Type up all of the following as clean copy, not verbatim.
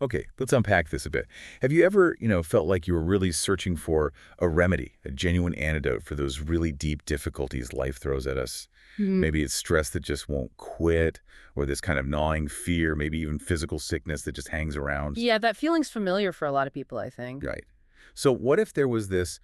Okay, let's unpack this a bit. Have you ever, felt like you were really searching for a remedy, a genuine antidote for those really deep difficulties life throws at us? Maybe it's stress that just won't quit, or this kind of gnawing fear, maybe even physical sickness that just hangs around. Yeah, that feeling's familiar for a lot of people, I think. Right. So what if there was this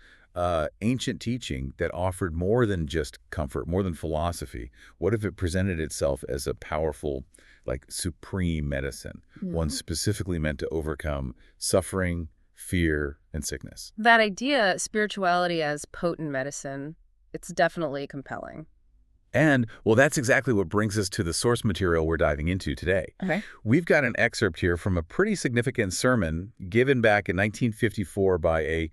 ancient teaching that offered more than just comfort, more than philosophy? What if it presented itself as a powerful, like supreme medicine, one specifically meant to overcome suffering, fear, and sickness? That idea, spirituality as potent medicine, it's definitely compelling. And, well, that's exactly what brings us to the source material we're diving into today. Okay. We've got an excerpt here from a pretty significant sermon given back in 1954 by a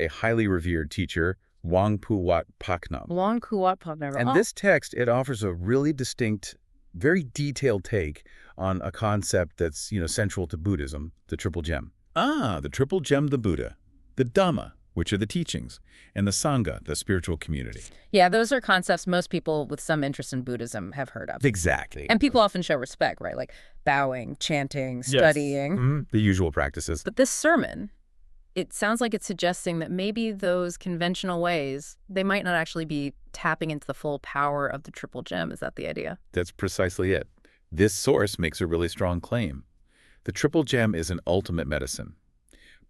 highly revered teacher, Luang Paknam. Luang Paknam. And this text, it offers a really distinct, very detailed take on a concept that's, central to Buddhism, the Triple Gem. The Triple Gem, the Buddha, the Dhamma, which are the teachings, and the Sangha, the spiritual community. Yeah, those are concepts most people with some interest in Buddhism have heard of. Exactly. And people often show respect, right? Like bowing, chanting, studying. Yes. The usual practices. But this sermon, it sounds like it's suggesting that maybe those conventional ways, they might not actually be tapping into the full power of the Triple Gem. Is that the idea? That's precisely it. This source makes a really strong claim. The Triple Gem is an ultimate medicine,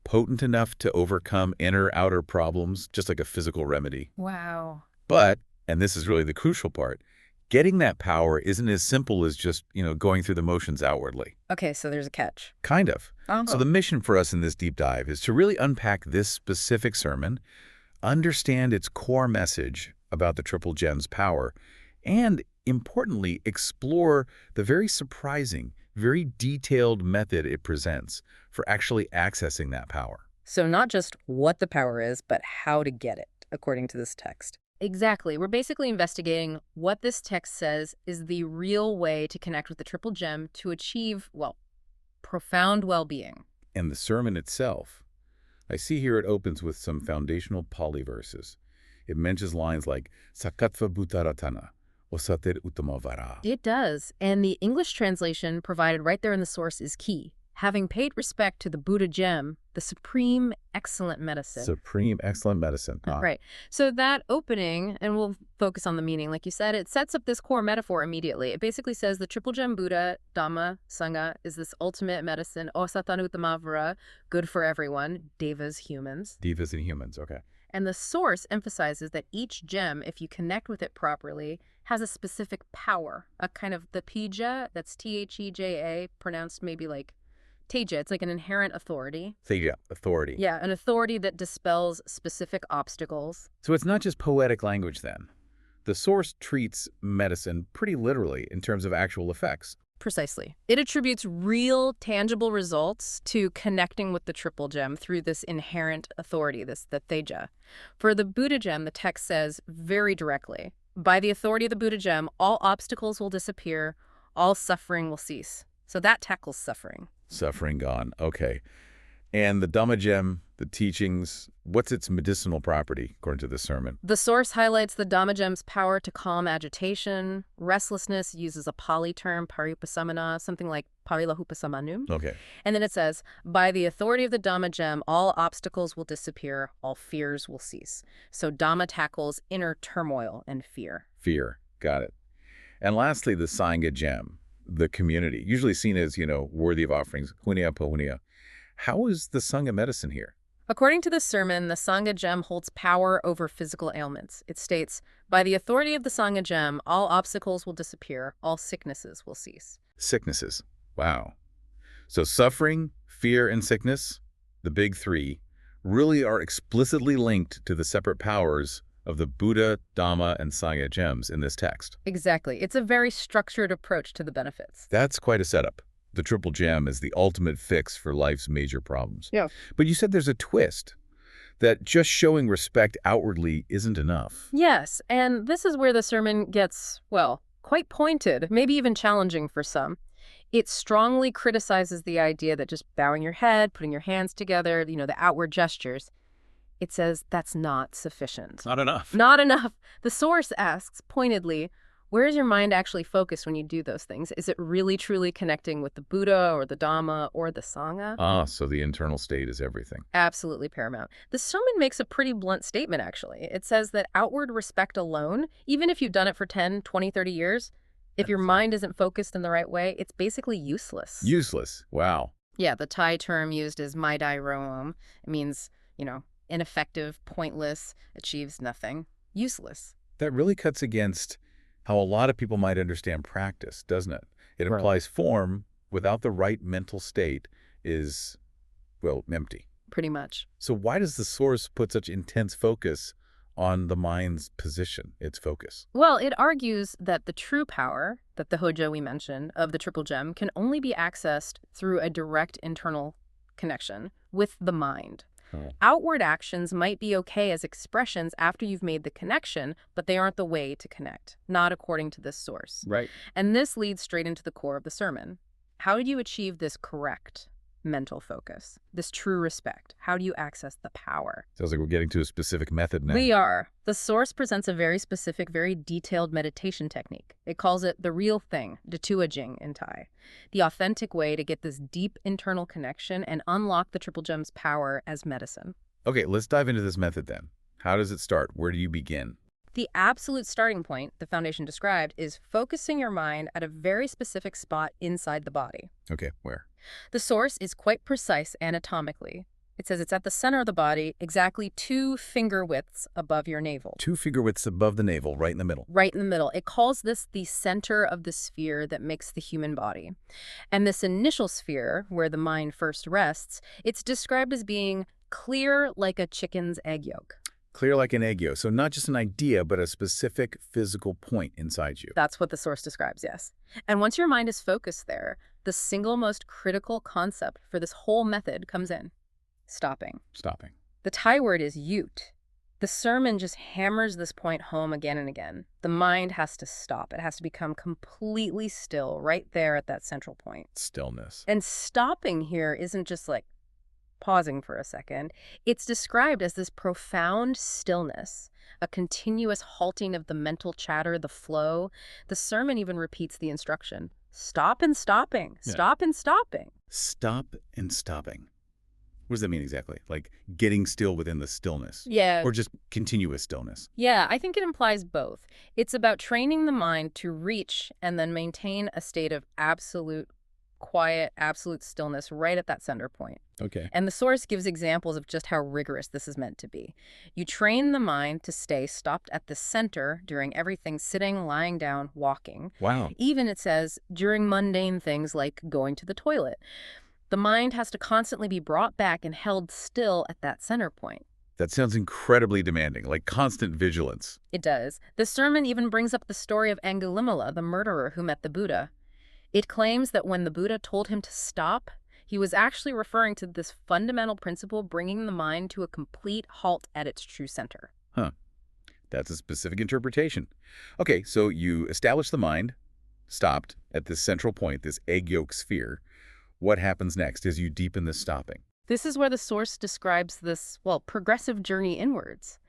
potent enough to overcome inner-outer problems, just like a physical remedy. Wow. But, and this is really the crucial part, getting that power isn't as simple as just, going through the motions outwardly. Okay, so there's a catch. Kind of. Oh. So the mission for us in this deep dive is to really unpack this specific sermon, understand its core message about the Triple Gem's power, and, importantly, explore the very surprising, very detailed method it presents for actually accessing that power. So not just what the power is, but how to get it, according to this text. Exactly. We're basically investigating what this text says is the real way to connect with the Triple Gem to achieve, profound well-being. And the sermon itself, I see here it opens with some foundational Pali verses. It mentions lines like Sakatva Buddharatana, Osatir Uttamavara. It does. And the English translation provided right there in the source is key. Having paid respect to the Buddha Gem, the supreme excellent medicine. Supreme excellent medicine. Right. So that opening, and we'll focus on the meaning, like you said, it sets up this core metaphor immediately. It basically says the Triple Gem Buddha, Dhamma, Sangha is this ultimate medicine, Osatanu Uttamavara, good for everyone, devas, humans. Devas and humans, okay. And the source emphasizes that each gem, if you connect with it properly, has a specific power, a kind of the pija, that's T-H-E-J-A, pronounced maybe like Teja. It's like an inherent authority. Teja, authority. Yeah, an authority that dispels specific obstacles. So it's not just poetic language then. The source treats medicine pretty literally in terms of actual effects. Precisely. It attributes real, tangible results to connecting with the Triple Gem through this inherent authority, the Teja. For the Buddha Gem, the text says very directly, by the authority of the Buddha Gem, all obstacles will disappear, all suffering will cease. So that tackles suffering. Suffering gone. Okay. And the Dhamma Gem, the teachings, what's its medicinal property, according to this sermon? The source highlights the Dhamma Gem's power to calm agitation. Restlessness uses a Pali term, pariupasamana, something like parilahupasamanum. Okay. And then it says, by the authority of the Dhamma Gem, all obstacles will disappear, all fears will cease. So Dhamma tackles inner turmoil and fear. Fear. Got it. And lastly, the Sangha Gem, the community, usually seen as, worthy of offerings, hunya pahunya. How is the Sangha medicine here? According to this sermon, the Sangha Gem holds power over physical ailments. It states, by the authority of the Sangha Gem, all obstacles will disappear, all sicknesses will cease. Sicknesses. Wow. So suffering, fear, and sickness, the big three, really are explicitly linked to the separate powers of the Buddha, Dhamma, and Sangha gems in this text. Exactly. It's a very structured approach to the benefits. That's quite a setup. The Triple Gem is the ultimate fix for life's major problems. Yeah. But you said there's a twist, that just showing respect outwardly isn't enough. Yes, and this is where the sermon gets, quite pointed, maybe even challenging for some. It strongly criticizes the idea that just bowing your head, putting your hands together, the outward gestures, it says that's not sufficient. Not enough. Not enough. The source asks, pointedly, Where is your mind actually focused when you do those things? Is it really truly connecting with the Buddha or the Dhamma or the Sangha? Ah, so the internal state is everything. Absolutely paramount. The sermon makes a pretty blunt statement, actually. It says that outward respect alone, even if you've done it for 10, 20, 30 years, if your mind isn't focused in the right way, it's basically useless. Useless. Wow. Yeah, the Thai term used is mai dai roam. It means, ineffective, pointless, achieves nothing, useless. That really cuts against how a lot of people might understand practice, doesn't it? It Right. implies form without the right mental state is, well, empty. Pretty much. So why does the source put such intense focus on the mind's position, its focus? Well, it argues that the true power, that the Hoja we mentioned, of the triple gem can only be accessed through a direct internal connection with the mind. Oh. Outward actions might be okay as expressions after you've made the connection, but they aren't the way to connect, not according to this source. Right. And this leads straight into the core of the sermon. How do you achieve this correct mental focus, this true respect? How do you access the power? Sounds like we're getting to a specific method now. We are. The source presents a very specific, very detailed meditation technique. It calls it the real thing, Jing in Thai, the authentic way to get this deep internal connection and unlock the triple gem's power as medicine. Okay, let's dive into this method then. How does it start? Where do you begin? The absolute starting point, the foundation described, is focusing your mind at a very specific spot inside the body. Okay, where? The source is quite precise anatomically. It says it's at the center of the body, exactly 2 finger widths above your navel. 2 finger widths above the navel, right in the middle. Right in the middle. It calls this the center of the sphere that makes the human body. And this initial sphere, where the mind first rests, it's described as being clear like a chicken's egg yolk. Clear like an egg yolk. So not just an idea, but a specific physical point inside you. That's what the source describes, yes. And once your mind is focused there, the single most critical concept for this whole method comes in. Stopping. Stopping. The Thai word is yut. The sermon just hammers this point home again and again. The mind has to stop. It has to become completely still right there at that central point. Stillness. And stopping here isn't just like pausing for a second. It's described as this profound stillness, a continuous halting of the mental chatter, the flow. The sermon even repeats the instruction. Stop and stopping. Stop and stopping. Stop and stopping. What does that mean exactly? Like getting still within the stillness? Yeah. Or just continuous stillness? Yeah, I think it implies both. It's about training the mind to reach and then maintain a state of absolute quiet, absolute stillness right at that center point. Okay. And the source gives examples of just how rigorous this is meant to be. You train the mind to stay stopped at the center during everything sitting, lying down, walking. Wow. Even, it says, during mundane things like going to the toilet. The mind has to constantly be brought back and held still at that center point. That sounds incredibly demanding, like constant vigilance. It does. The sermon even brings up the story of Angulimala, the murderer who met the Buddha. It claims that when the Buddha told him to stop, he was actually referring to this fundamental principle, bringing the mind to a complete halt at its true center. Huh. That's a specific interpretation. Okay, so you establish the mind, stopped, at this central point, this egg yolk sphere. What happens next as you deepen this stopping? This is where the source describes this, progressive journey inwards.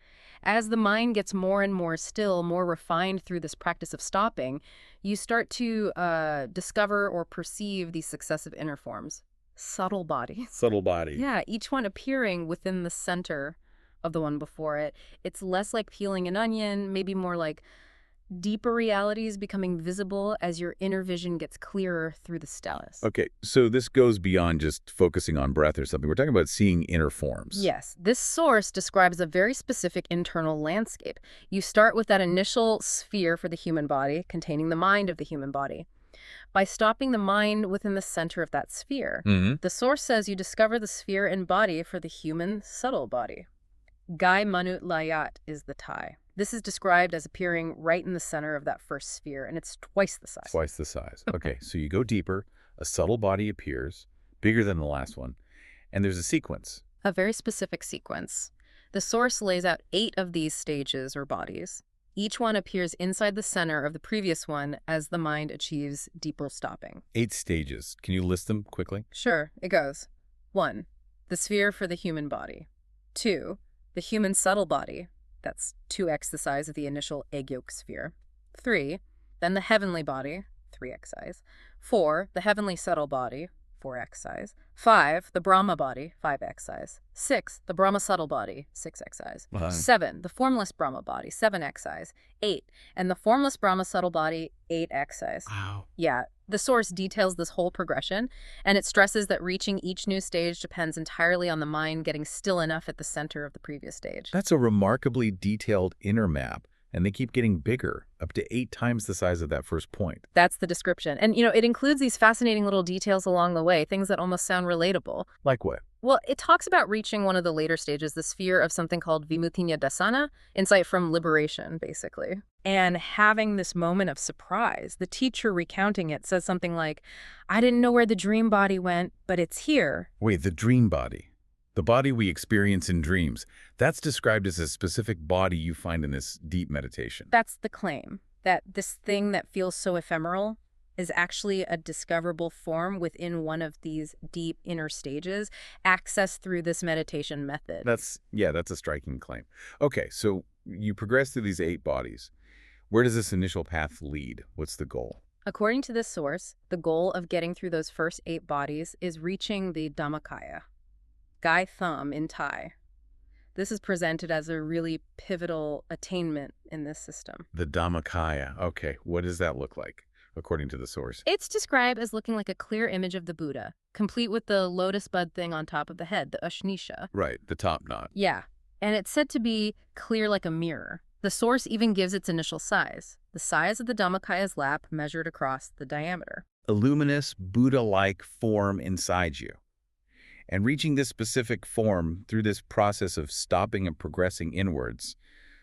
As the mind gets more and more still, more refined through this practice of stopping, you start to discover or perceive these successive inner forms. Subtle bodies. Subtle body. Yeah, each one appearing within the center of the one before it. It's less like peeling an onion, maybe more like deeper realities becoming visible as your inner vision gets clearer through the stillness. Okay, so this goes beyond just focusing on breath or something. We're talking about seeing inner forms. Yes, this source describes a very specific internal landscape. You start with that initial sphere for the human body, containing the mind of the human body. By stopping the mind within the center of that sphere, the source says you discover the sphere and body for the human subtle body. Gai Manut Layat is the Thai. This is described as appearing right in the center of that first sphere, and it's twice the size. Twice the size. Okay, so you go deeper, a subtle body appears, bigger than the last one, and there's a sequence. A very specific sequence. The source lays out 8 of these stages or bodies. Each one appears inside the center of the previous one as the mind achieves deeper stopping. 8 stages. Can you list them quickly? Sure, it goes. 1, the sphere for the human body. 2, the human subtle body. That's 2x the size of the initial egg yolk sphere. 3, then the heavenly body, 3 exercise. 4, the heavenly subtle body, 4 exercise. 5, the Brahma body, 5 exercise. 6, the Brahma subtle body, 6 exercise. Wow. 7, the formless Brahma body, 7 exercise. 8, and the formless Brahma subtle body, 8 exercise. Wow. Yeah, the source details this whole progression, and it stresses that reaching each new stage depends entirely on the mind getting still enough at the center of the previous stage. That's a remarkably detailed inner map, and they keep getting bigger, up to 8 times the size of that first point. That's the description. And, it includes these fascinating little details along the way, things that almost sound relatable. Like what? Well, it talks about reaching one of the later stages, the sphere of something called vimuttinya dasana, insight from liberation, basically. And having this moment of surprise, the teacher recounting it says something like, I didn't know where the dream body went, but it's here. Wait, the dream body. The body we experience in dreams. That's described as a specific body you find in this deep meditation. That's the claim, that this thing that feels so ephemeral is actually a discoverable form within one of these deep inner stages, accessed through this meditation method. That's a striking claim. Okay, so you progress through these 8 bodies. Where does this initial path lead? What's the goal? According to this source, the goal of getting through those first 8 bodies is reaching the Dhammakaya, Gai Thumb in Thai. This is presented as a really pivotal attainment in this system. The Dhammakaya. Okay, what does that look like, according to the source? It's described as looking like a clear image of the Buddha, complete with the lotus bud thing on top of the head, the Ushnisha. Right, the top knot. Yeah, and it's said to be clear like a mirror. The source even gives its initial size, the size of the Dhammakaya's lap measured across the diameter. A luminous, Buddha-like form inside you. And reaching this specific form through this process of stopping and progressing inwards,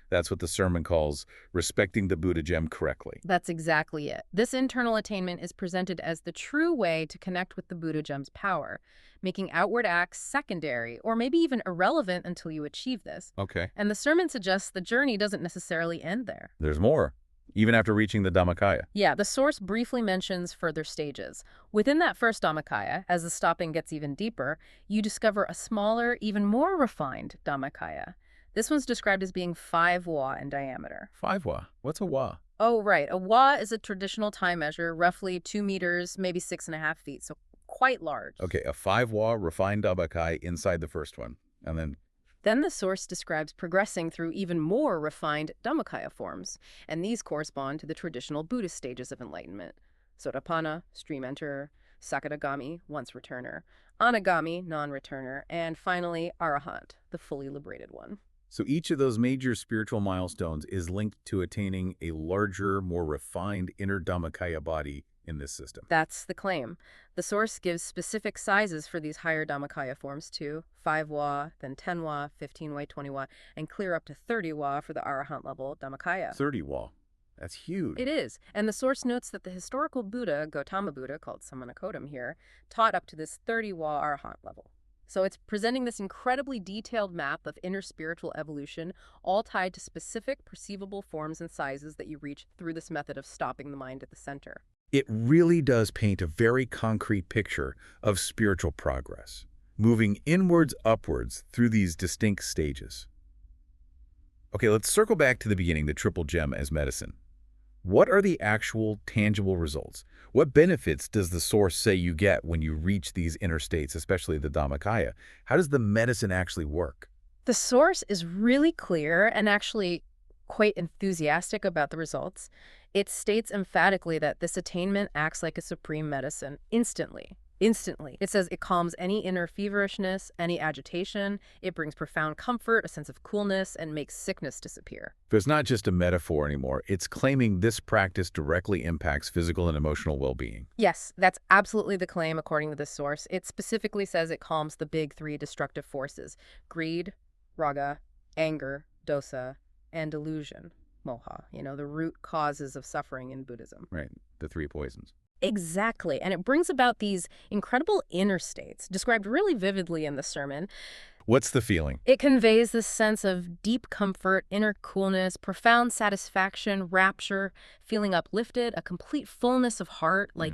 that's what the sermon calls respecting the Buddha gem correctly. That's exactly it. This internal attainment is presented as the true way to connect with the Buddha gem's power, making outward acts secondary or maybe even irrelevant until you achieve this. Okay. And the sermon suggests the journey doesn't necessarily end there. There's more, even after reaching the Dhammakaya. Yeah, the source briefly mentions further stages. Within that first Dhammakaya, as the stopping gets even deeper, you discover a smaller, even more refined Dhammakaya. This one's described as being 5 wa in diameter. 5 wa? What's a wa? Oh, right. A wa is a traditional Thai measure, roughly 2 meters, maybe 6.5 feet, so quite large. Okay, a 5 wa refined Dhammakaya inside the first one. And then the source describes progressing through even more refined Dhammakaya forms, and these correspond to the traditional Buddhist stages of enlightenment. Sotapanna, stream enterer; Sakadagami, once returner; Anagami, non-returner; and finally, Arahant, the fully liberated one. so each of those major spiritual milestones is linked to attaining a larger, more refined inner Dhammakaya body in this system. That's the claim. The source gives specific sizes for these higher Dhammakaya forms too: 5 wa, then 10 wa, 15 wa, 20 wa, and clear up to 30 wa for the Arahant level Dhammakaya. 30 wa. That's huge. It is. And the source notes that the historical Buddha, Gautama Buddha, called Samanakodam here, taught up to this 30 wa Arahant level. So it's presenting this incredibly detailed map of inner spiritual evolution, all tied to specific perceivable forms and sizes that you reach through this method of stopping the mind at the center. It really does paint a very concrete picture of spiritual progress, moving inwards, upwards through these distinct stages. Okay, let's circle back to the beginning, the triple gem as medicine. What are the actual tangible results? What benefits does the source say you get when you reach these inner states, especially the Dhammakaya? How does the medicine actually work? The source is really clear and actually quite enthusiastic about the results. It states emphatically that this attainment acts like a supreme medicine instantly. Instantly. It says it calms any inner feverishness, any agitation. It brings profound comfort, a sense of coolness, and makes sickness disappear. So it's not just a metaphor anymore. It's claiming this practice directly impacts physical and emotional well-being. Yes, that's absolutely the claim according to this source. It specifically says it calms the big 3 destructive forces: greed, raga, anger, dosa, and delusion, moha, the root causes of suffering in Buddhism. Right, the 3 poisons. Exactly, and it brings about these incredible inner states, described really vividly in the sermon. What's the feeling? It conveys this sense of deep comfort, inner coolness, profound satisfaction, rapture, feeling uplifted, a complete fullness of heart, like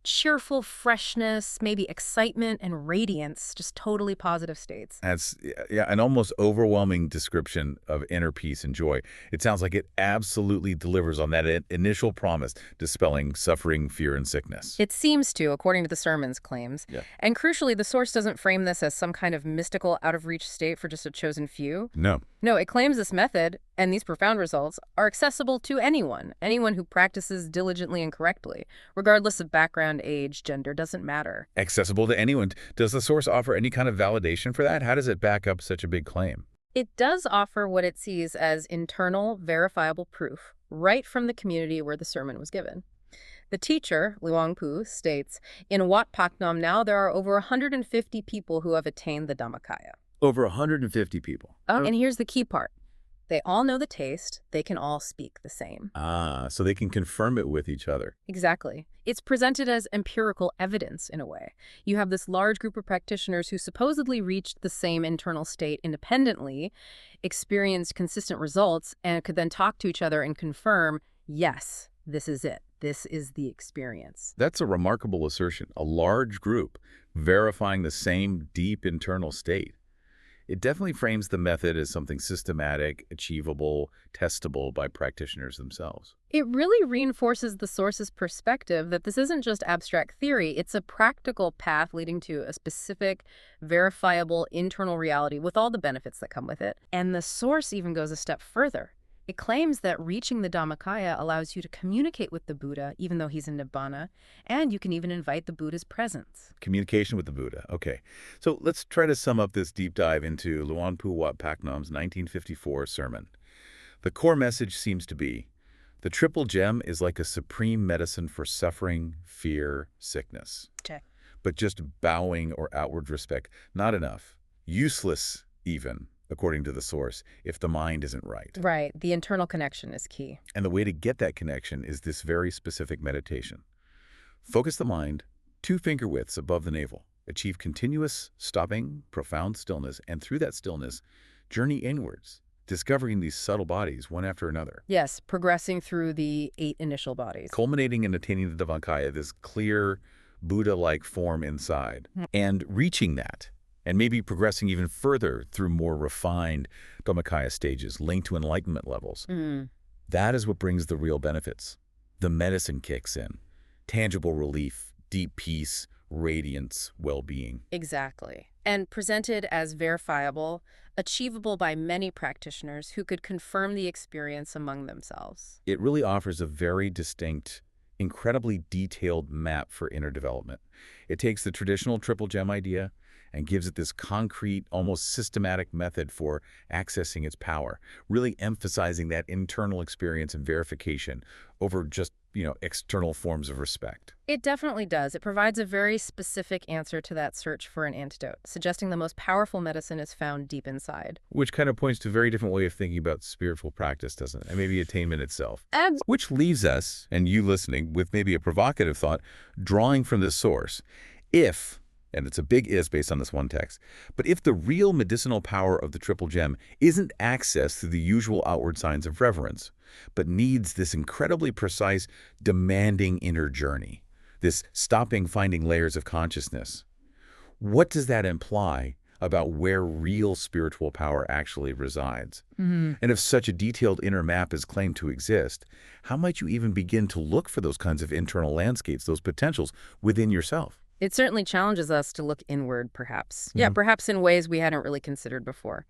cheerful freshness, maybe excitement and radiance, just totally positive states. That's yeah, an almost overwhelming description of inner peace and joy. It sounds like it absolutely delivers on that initial promise, dispelling suffering, fear, and sickness. It seems to, according to the sermon's claims. Yeah. And crucially, the source doesn't frame this as some kind of mystical, out-of-reach state for just a chosen few. No. No, it claims this method, and these profound results, are accessible to anyone who practices diligently and correctly, regardless of background, age, gender, doesn't matter. Accessible to anyone. Does the source offer any kind of validation for that? How does it back up such a big claim? It does offer what it sees as internal, verifiable proof, right from the community where the sermon was given. The teacher, Luang states, in Wat Paknam now there are over 150 people who have attained the Dhammakaya. Over 150 people. Oh, and here's the key part. They all know the taste. They can all speak the same. Ah, so they can confirm it with each other. Exactly. It's presented as empirical evidence in a way. You have this large group of practitioners who supposedly reached the same internal state independently, experienced consistent results, and could then talk to each other and confirm, yes, this is it. This is the experience. That's a remarkable assertion. A large group verifying the same deep internal state. It definitely frames the method as something systematic, achievable, testable by practitioners themselves. It really reinforces the source's perspective that this isn't just abstract theory, it's a practical path leading to a specific, verifiable internal reality with all the benefits that come with it. And the source even goes a step further. It claims that reaching the Dhammakaya allows you to communicate with the Buddha, even though he's in Nibbana, and you can even invite the Buddha's presence. Communication with the Buddha. Okay. So let's try to sum up this deep dive into Luang Pu Wat Paknam's 1954 sermon. The core message seems to be, the triple gem is like a supreme medicine for suffering, fear, sickness. Check. But just bowing or outward respect, not enough. Useless, even, according to the source, if the mind isn't right. Right. The internal connection is key. And the way to get that connection is this very specific meditation. Focus the mind 2 finger widths above the navel. Achieve continuous, stopping, profound stillness, and through that stillness, journey inwards, discovering these subtle bodies one after another. Yes, progressing through the 8 initial bodies. Culminating in attaining the Dhammakaya, this clear, Buddha-like form inside, and reaching that, and maybe progressing even further through more refined Dhammakaya stages linked to enlightenment levels. That is what brings the real benefits. The medicine kicks in. Tangible relief, deep peace, radiance, well-being. Exactly. And presented as verifiable, achievable by many practitioners who could confirm the experience among themselves. It really offers a very distinct, incredibly detailed map for inner development. It takes the traditional triple gem idea and gives it this concrete, almost systematic method for accessing its power, really emphasizing that internal experience and verification over just, external forms of respect. It definitely does. It provides a very specific answer to that search for an antidote, suggesting the most powerful medicine is found deep inside. Which kind of points to a very different way of thinking about spiritual practice, doesn't it? And maybe attainment itself. And Which leaves us, and you listening, with maybe a provocative thought, drawing from this source. If, and it's a big if based on this one text, but if the real medicinal power of the triple gem isn't accessed through the usual outward signs of reverence, but needs this incredibly precise, demanding inner journey, this stopping, finding layers of consciousness, what does that imply about where real spiritual power actually resides? And if such a detailed inner map is claimed to exist, how might you even begin to look for those kinds of internal landscapes, those potentials within yourself? it certainly challenges us to look inward, perhaps. Yeah, perhaps in ways we hadn't really considered before.